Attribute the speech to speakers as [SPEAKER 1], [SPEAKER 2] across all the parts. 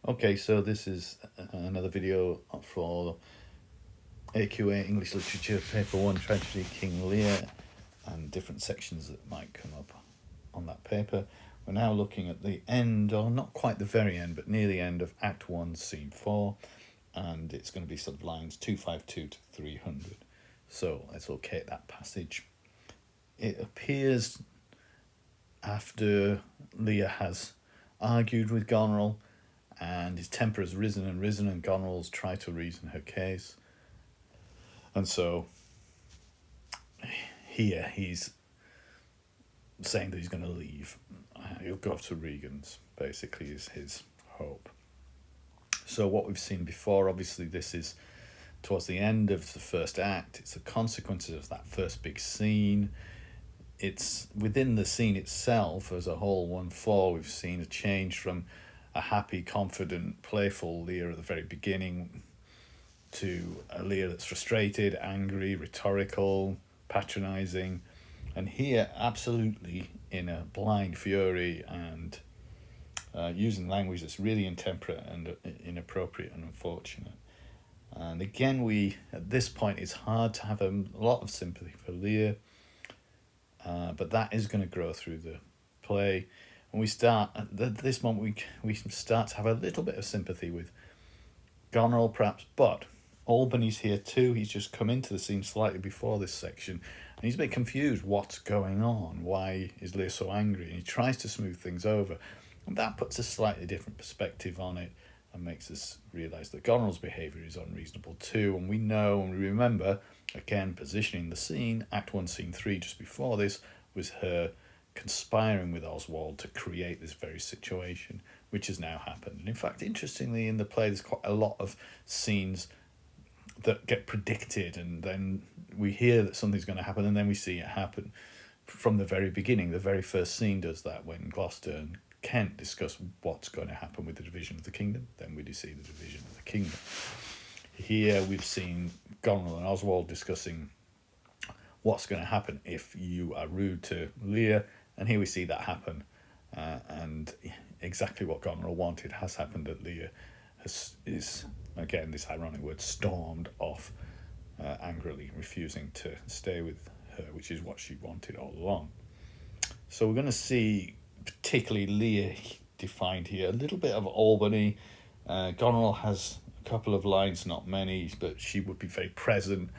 [SPEAKER 1] Okay, so this is another video for AQA English Literature Paper 1 Tragedy King Lear and different sections that might come up on that paper. We're now looking at the end, or not quite the very end, but near the end of Act 1, Scene 4, and it's going to be sort of lines 252 to 300. So let's locate that passage. It appears after Lear has argued with Goneril, and his temper has risen and risen, and Goneril's tried to reason her case. And so here he's saying that he's going to leave. He'll go to Regan's, basically, is his hope. So what we've seen before, obviously this is towards the end of the first act. It's the consequences of that first big scene. It's within the scene itself as a whole, 1-4, we've seen a change from a happy, confident, playful Lear at the very beginning to a Lear that's frustrated, angry, rhetorical, patronising, and here absolutely in a blind fury and using language that's really intemperate and inappropriate and unfortunate. And again, at this point, it's hard to have a lot of sympathy for Lear, but that is going to grow through the play. And we start at this moment, we start to have a little bit of sympathy with Goneril, perhaps, but Albany's here too. He's just come into the scene slightly before this section, and he's a bit confused. What's going on? Why is Lear so angry? And he tries to smooth things over, and that puts a slightly different perspective on it and makes us realise that Goneril's behaviour is unreasonable too. And we know and we remember, again, positioning the scene, Act 1, Scene 3, just before this, was her conspiring with Oswald to create this very situation, which has now happened. And in fact, interestingly, in the play, there's quite a lot of scenes that get predicted, and then we hear that something's going to happen, and then we see it happen from the very beginning. The very first scene does that when Gloucester and Kent discuss what's going to happen with the division of the kingdom. Then we see the division of the kingdom. Here we've seen Goneril and Oswald discussing what's going to happen if you are rude to Lear, and here we see that happen, and exactly what Goneril wanted has happened. That Lear is, again, this ironic word, stormed off, angrily refusing to stay with her, which is what she wanted all along. So we're going to see particularly Lear defined here, a little bit of Albany. Goneril has a couple of lines, not many, but she would be very present.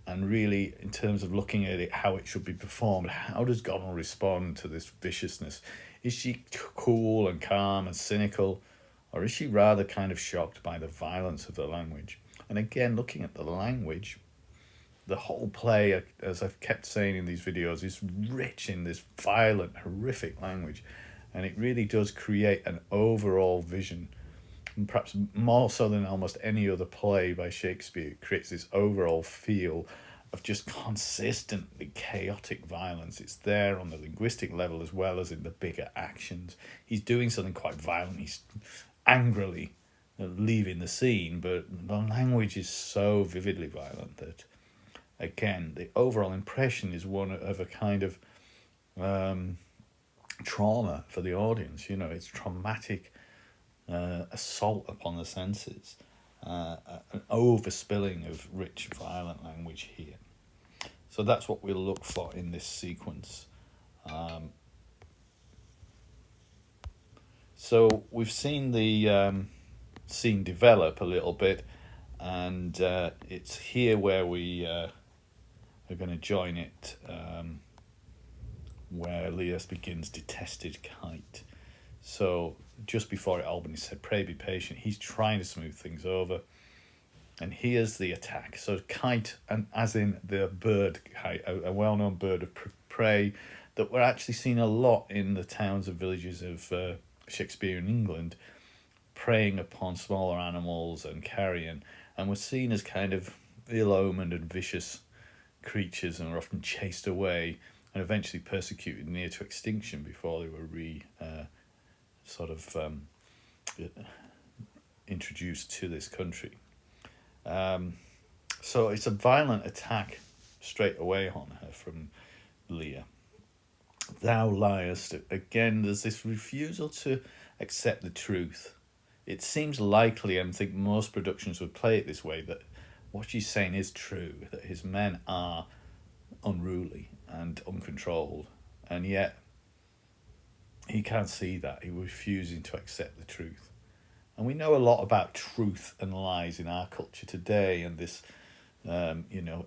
[SPEAKER 1] And really, in terms of looking at it, how it should be performed, how does Goneril respond to this viciousness? Is she cool and calm and cynical, or is she rather kind of shocked by the violence of the language? And again, looking at the language, the whole play, as I've kept saying in these videos, is rich in this violent, horrific language. And it really does create an overall vision, and perhaps more so than almost any other play by Shakespeare. It creates this overall feel of just consistently chaotic violence. It's there on the linguistic level as well as in the bigger actions. He's doing something quite violent. He's angrily leaving the scene, but the language is so vividly violent that, again, the overall impression is one of a kind of trauma for the audience. You know, it's traumatic assault upon the senses, an overspilling of rich, violent language here. So that's what we'll look for in this sequence. So we've seen the scene develop a little bit, and it's here where we are going to join it, where Lear begins detested kite. So just before it, Albany said, "Pray be patient." He's trying to smooth things over. And here's the attack. So kite, and as in the bird kite, a well-known bird of prey that we're actually seeing a lot in the towns and villages of Shakespearean England, preying upon smaller animals and carrion. And we're seen as kind of ill-omened and vicious creatures, and are often chased away and eventually persecuted near to extinction before they were introduced to this country. So it's a violent attack straight away on her from Lear. "Thou liest." Again, there's this refusal to accept the truth. it seems likely, and I think most productions would play it this way, that what she's saying is true, that his men are unruly and uncontrolled, and yet he can't see that. He's refusing to accept the truth. And we know a lot about truth and lies in our culture today, and this,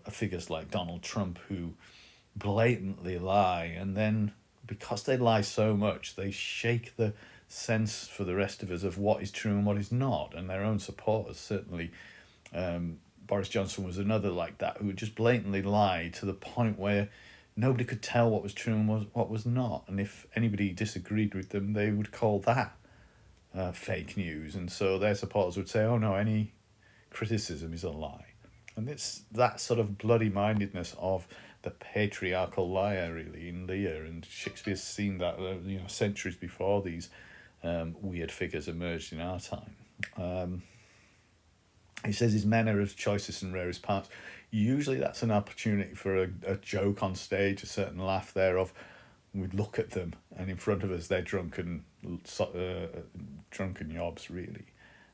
[SPEAKER 1] figures like Donald Trump who blatantly lie, and then because they lie so much, they shake the sense for the rest of us of what is true and what is not, and their own supporters certainly. Boris Johnson was another like that who would just blatantly lie to the point where nobody could tell what was true and what was not, and if anybody disagreed with them, they would call that fake news, and so their supporters would say, "Oh no, any criticism is a lie," and it's that sort of bloody mindedness of the patriarchal liar, really, in Lear, and Shakespeare's seen that centuries before these weird figures emerged in our time. He says his men are his choicest and rarest parts. Usually that's an opportunity for a joke on stage, a certain laugh there of, we'd look at them and in front of us they're drunken yobs, really.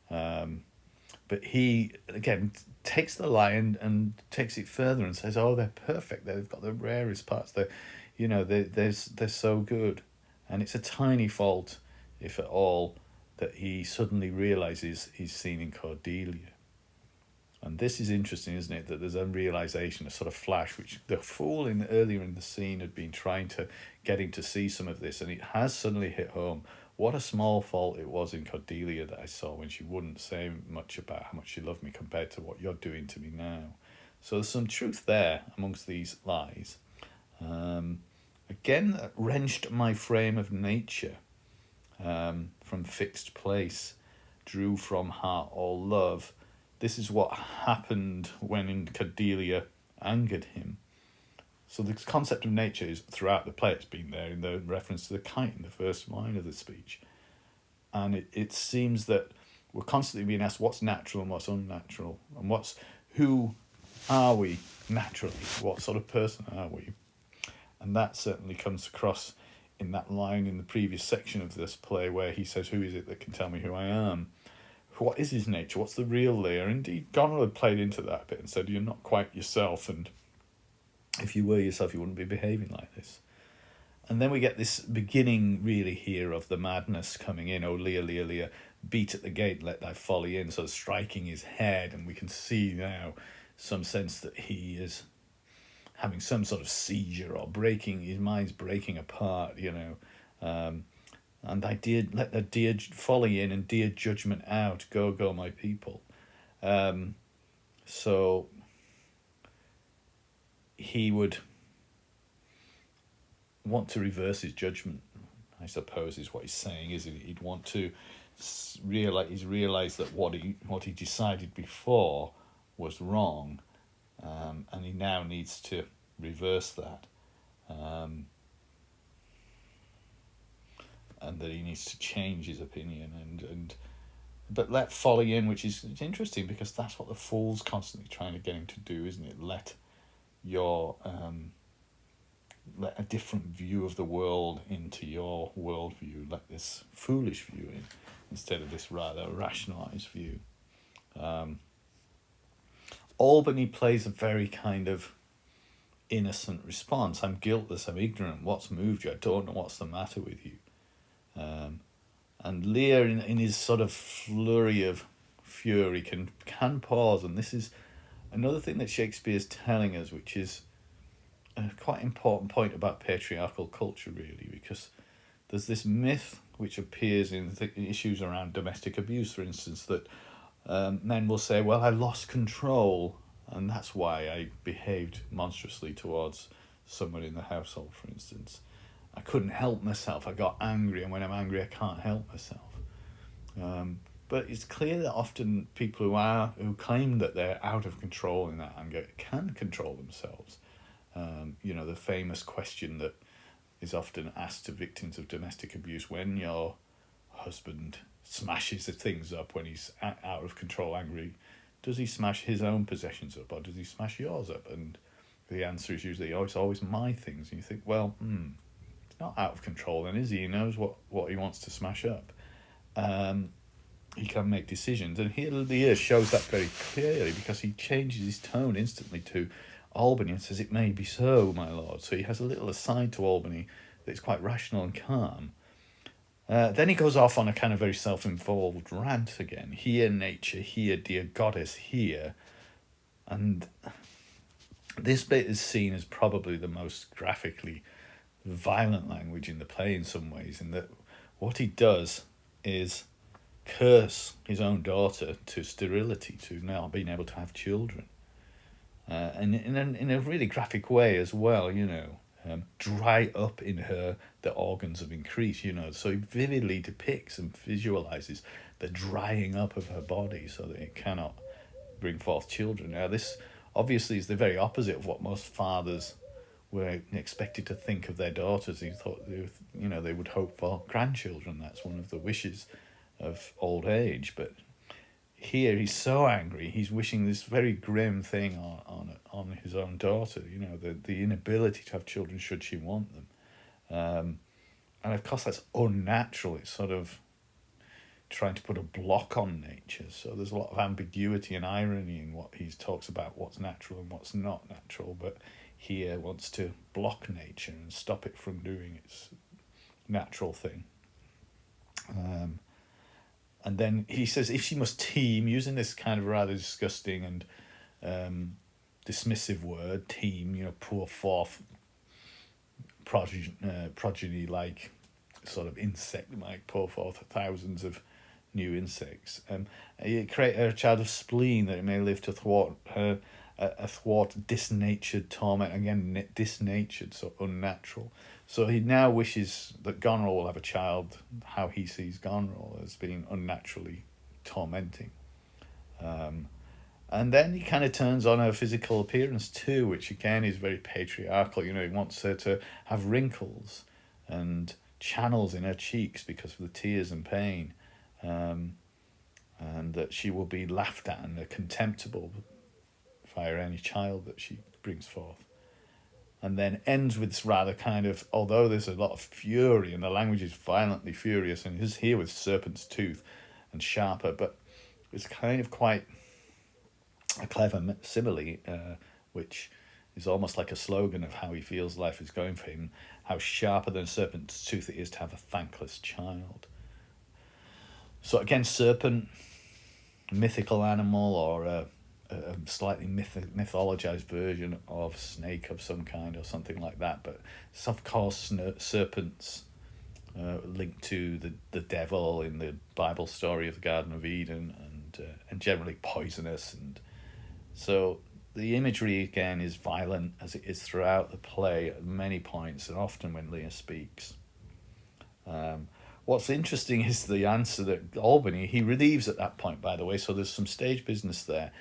[SPEAKER 1] But he, again, takes the lie and takes it further and says, oh, they're perfect. They've got the rarest parts. They're so good. And it's a tiny fault, if at all, that he suddenly realises he's seen in Cordelia. And this is interesting, isn't it? That there's a realisation, a sort of flash, which the fool earlier in the scene had been trying to get him to see some of this, and it has suddenly hit home. What a small fault it was in Cordelia that I saw when she wouldn't say much about how much she loved me compared to what you're doing to me now. So there's some truth there amongst these lies. Again, wrenched my frame of nature from fixed place, drew from heart all love. This is what happened when in Cordelia angered him. So the concept of nature is throughout the play. It's been there in the reference to the kite in the first line of the speech. And it seems that we're constantly being asked what's natural and what's unnatural. And who are we naturally? What sort of person are we? And that certainly comes across in that line in the previous section of this play where he says, who is it that can tell me who I am? What is his nature? What's the real Lear? Indeed, Goneril had played into that a bit and said, you're not quite yourself, and if you were yourself, you wouldn't be behaving like this. And then we get this beginning, really, here of the madness coming in. Oh, Lear, Lear, Lear, beat at the gate, let thy folly in, sort of striking his head, and we can see now some sense that he is having some sort of seizure or his mind's breaking apart, and let the dear folly in and dear judgment out. Go, go, my people. So he would want to reverse his judgment, I suppose, is what he's saying, isn't he? He'd want to realised that what he decided before was wrong, and he now needs to reverse that. And that he needs to change his opinion but let folly in, which is interesting because that's what the fool's constantly trying to get him to do, isn't it? Let a different view of the world into your worldview, let this foolish view in instead of this rather rationalised view. Albany plays a very kind of innocent response. I'm guiltless, I'm ignorant, what's moved you? I don't know what's the matter with you. And Lear, in his sort of flurry of fury, can pause, and this is another thing that Shakespeare's telling us, which is a quite important point about patriarchal culture, really, because there's this myth which appears in the issues around domestic abuse, for instance, that men will say, well, I lost control, and that's why I behaved monstrously towards someone in the household, for instance. I couldn't help myself. I got angry, and when I'm angry, I can't help myself. But it's clear that often people who claim that they're out of control in that anger can control themselves. The famous question that is often asked to victims of domestic abuse: when your husband smashes the things up, when he's out of control, angry, does he smash his own possessions up, or does he smash yours up? And the answer is usually, oh, it's always my things. And you think, well, not out of control then, is he? He knows what he wants to smash up. he can make decisions. And here Lear shows that very clearly, because he changes his tone instantly to Albany and says, "It may be so, my lord." So he has a little aside to Albany that's quite rational and calm. Then he goes off on a kind of very self-involved rant again. Here, nature, here, dear goddess, here. And this bit is seen as probably the most graphically violent language in the play in some ways, in that what he does is curse his own daughter to sterility, to not being able to have children. And in a really graphic way as well, dry up in her the organs of increase, so he vividly depicts and visualizes the drying up of her body so that it cannot bring forth children. Now, this obviously is the very opposite of what most fathers were expected to think of their daughters. He thought they would hope for grandchildren. That's one of the wishes of old age. But here he's so angry, he's wishing this very grim thing on his own daughter, the inability to have children should she want them. And of course that's unnatural. It's sort of trying to put a block on nature. So there's a lot of ambiguity and irony in what he talks about, what's natural and what's not natural, but here wants to block nature and stop it from doing its natural thing. And then he says, if she must teem, using this kind of rather disgusting and dismissive word, teem, pour forth progeny like sort of insect, like pour forth thousands of new insects. You create her a child of spleen that it may live to thwart her, athwart disnatured torment. Again, disnatured, so unnatural. So he now wishes that Goneril will have a child how he sees Goneril, as being unnaturally tormenting. And then he kind of turns on her physical appearance too, which again is very patriarchal. He wants her to have wrinkles and channels in her cheeks because of the tears and pain, and that she will be laughed at and contemptible via any child that she brings forth. And then ends with this rather kind of, although there's a lot of fury and the language is violently furious and is here with serpent's tooth and sharper, but it's kind of quite a clever simile, which is almost like a slogan of how he feels life is going for him, how sharper than a serpent's tooth it is to have a thankless child. So again, serpent, mythical animal, or a slightly mythologized version of snake of some kind or something like that. But it's of course serpents linked to the devil in the Bible story of the Garden of Eden, and generally poisonous. And so the imagery again is violent, as it is throughout the play at many points, and often when Lear speaks. What's interesting is the answer that Albany, he relieves at that point, by the way, so there's some stage business there.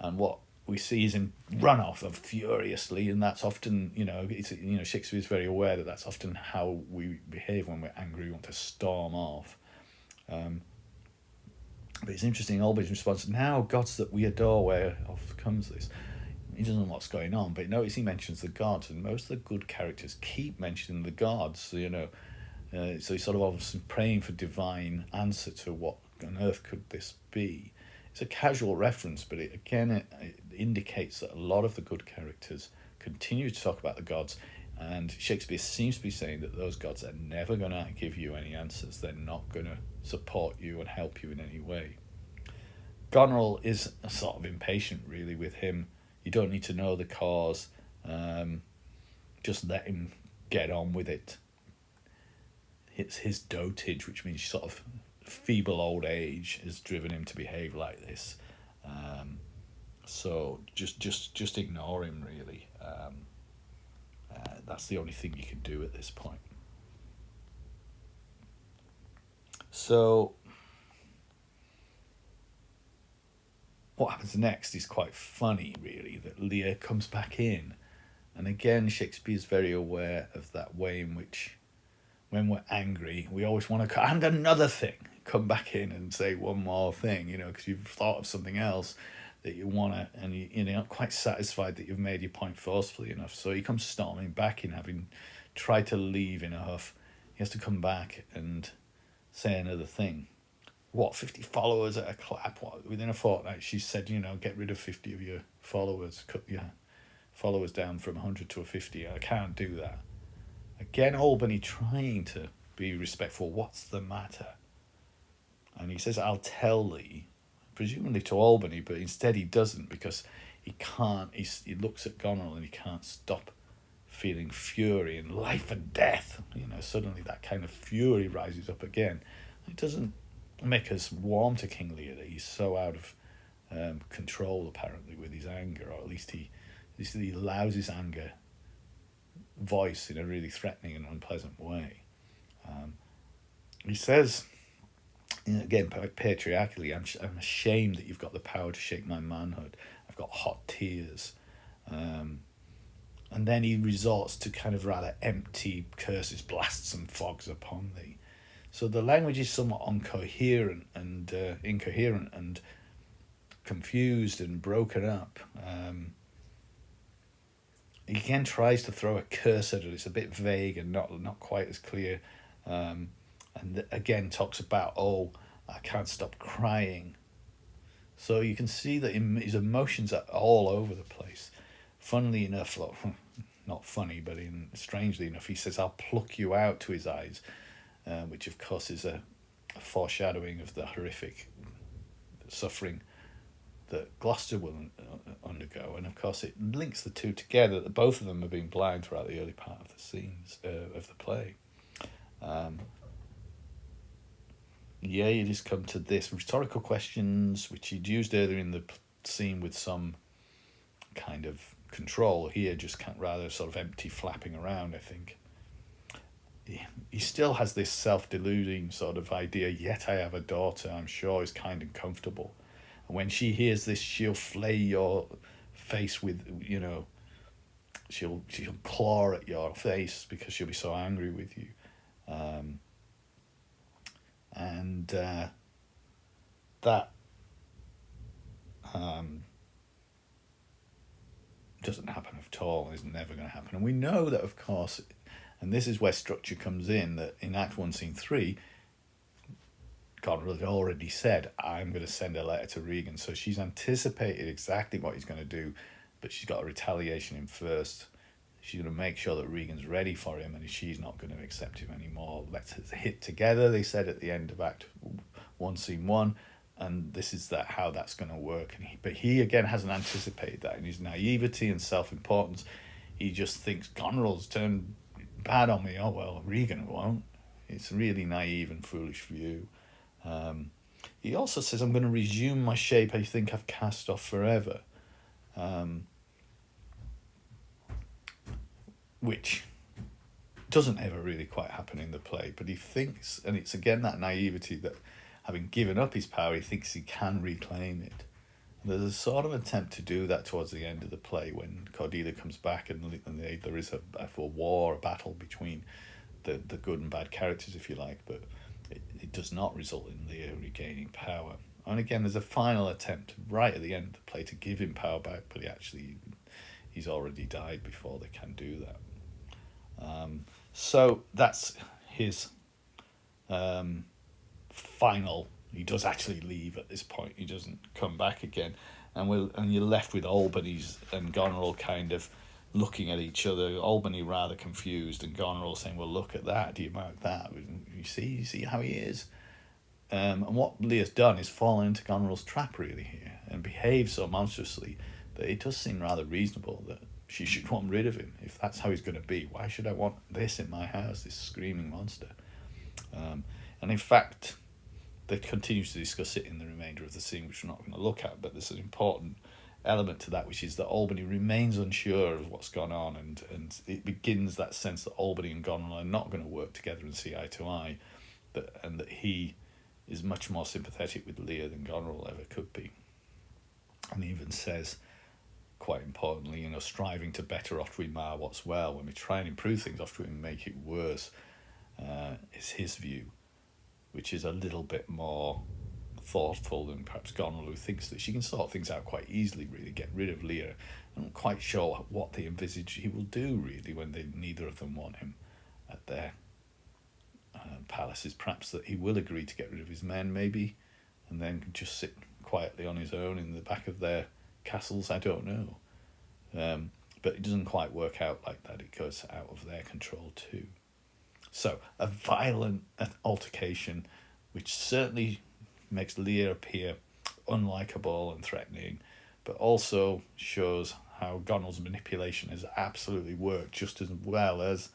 [SPEAKER 1] And what we see is him run off of furiously, and that's often, Shakespeare is very aware that that's often how we behave when we're angry. We want to storm off. But it's interesting, Albany's response, "Now, gods that we adore, where off comes this?" He doesn't know what's going on, but notice he mentions the gods, and most of the good characters keep mentioning the gods, so he's sort of obviously praying for divine answer to what on earth could this be. It's a casual reference, but it indicates that a lot of the good characters continue to talk about the gods, and Shakespeare seems to be saying that those gods are never going to give you any answers. They're not going to support you and help you in any way. Goneril is sort of impatient, really, with him. You don't need to know the cause. Just let him get on with it. It's his dotage, which means sort of feeble old age, has driven him to behave like this. So just ignore him, really. That's the only thing you can do at this point. So what happens next is quite funny, really, that Lear comes back in. And again, Shakespeare's very aware of that way in which, when we're angry, we always want to, and another thing, come back in and say one more thing, because you've thought of something else that you want to, and you're not quite satisfied that you've made your point forcefully enough. So he comes storming back in, having tried to leave in a huff. He has to come back and say another thing. what, 50 followers at a clap. What, within a fortnight, she said, get rid of 50 of your followers, cut your followers down from 100 to a 50. I can't do that. Again, Albany trying to be respectful. What's the matter? And he says, I'll tell Lee, presumably to Albany, but instead he doesn't, because he can't. He looks at Goneril and he can't stop feeling fury and life and death. Suddenly that kind of fury rises up again. It doesn't make us warm to King Lear that he's so out of control, apparently, with his anger, or at least he allows his anger voice in a really threatening and unpleasant way. He says, again, patriarchally, I'm ashamed that you've got the power to shake my manhood. I've got hot tears. And then he resorts to kind of rather empty curses, blasts and fogs upon thee. So the language is somewhat incoherent and confused and broken up. He again tries to throw a curse at it. It's a bit vague and not quite as clear. And again talks about, I can't stop crying. So you can see that his emotions are all over the place. Funnily enough, not funny, but strangely enough, he says, I'll pluck you out, to his eyes, which of course is a foreshadowing of the horrific suffering that Gloucester will undergo. And of course it links the two together, that both of them are being blind throughout the early part of the scenes of the play. You just come to this rhetorical questions, which he'd used earlier in the scene with some kind of control. Here just rather sort of empty flapping around, I think. He still has this self-deluding sort of idea, yet I have a daughter I'm sure is kind and comfortable. And when she hears this, she'll flay your face with, she'll claw at your face because she'll be so angry with you. That doesn't happen at all, is never going to happen. And we know that, of course, and this is where structure comes in, that in Act 1, Scene 3, Goneril had already said, I'm going to send a letter to Regan. So she's anticipated exactly what he's going to do, but she's got a retaliation in first. She's going to make sure that Regan's ready for him, and she's not going to accept him anymore. Let's hit together, they said at the end of Act 1, Scene 1, and this is how that's going to work. But he again hasn't anticipated that in his naivety and self-importance. He just thinks Goneril's turned bad on me. Oh well, Regan won't. It's a really naive and foolish view. He also says, I'm going to resume my shape I think I've cast off forever. Which doesn't ever really quite happen in the play, but he thinks, and it's again that naivety that having given up his power, he thinks he can reclaim it. And there's a sort of attempt to do that towards the end of the play when Cordelia comes back and there is a war, a battle between the good and bad characters, if you like, but it does not result in Lear regaining power. And again, there's a final attempt right at the end of the play to give him power back, but he's already died before they can do that. So that's his final. He does actually leave at this point. He doesn't come back again, and you're left with Albany's and Goneril kind of looking at each other. Albany rather confused, and Goneril saying, "Well, look at that. Do you mark that? You see how he is." And what Lear's done is fallen into Goneril's trap really here, and behaved so monstrously that it does seem rather reasonable that she should want rid of him. If that's how he's going to be, why should I want this in my house, this screaming monster? And in fact, they continue to discuss it in the remainder of the scene, which we're not going to look at, but there's an important element to that, which is that Albany remains unsure of what's gone on, and it begins that sense that Albany and Goneril are not going to work together and see eye to eye, and that he is much more sympathetic with Lear than Goneril ever could be. And he even says, quite importantly, striving to better oft we mar what's well. When we try and improve things, often we make it worse, is his view, which is a little bit more thoughtful than perhaps Goneril, who thinks that she can sort things out quite easily, really, get rid of Lear. I'm not quite sure what they envisage he will do, really, when neither of them want him at their palaces, perhaps that he will agree to get rid of his men, maybe, and then just sit quietly on his own in the back of their castles. I don't know. But it doesn't quite work out like that. It goes out of their control too. So a violent altercation, which certainly makes Lear appear unlikable and threatening, but also shows how Gonal's manipulation has absolutely worked just as well as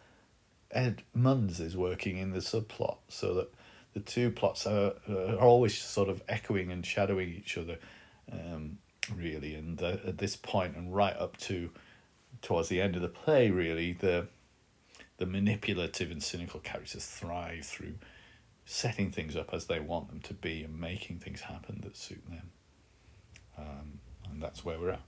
[SPEAKER 1] Ed Munns is working in the subplot, so that the two plots are always sort of echoing and shadowing each other, really. And at this point and right up to towards the end of the play, really, the manipulative and cynical characters thrive through setting things up as they want them to be and making things happen that suit them. And that's where we're at.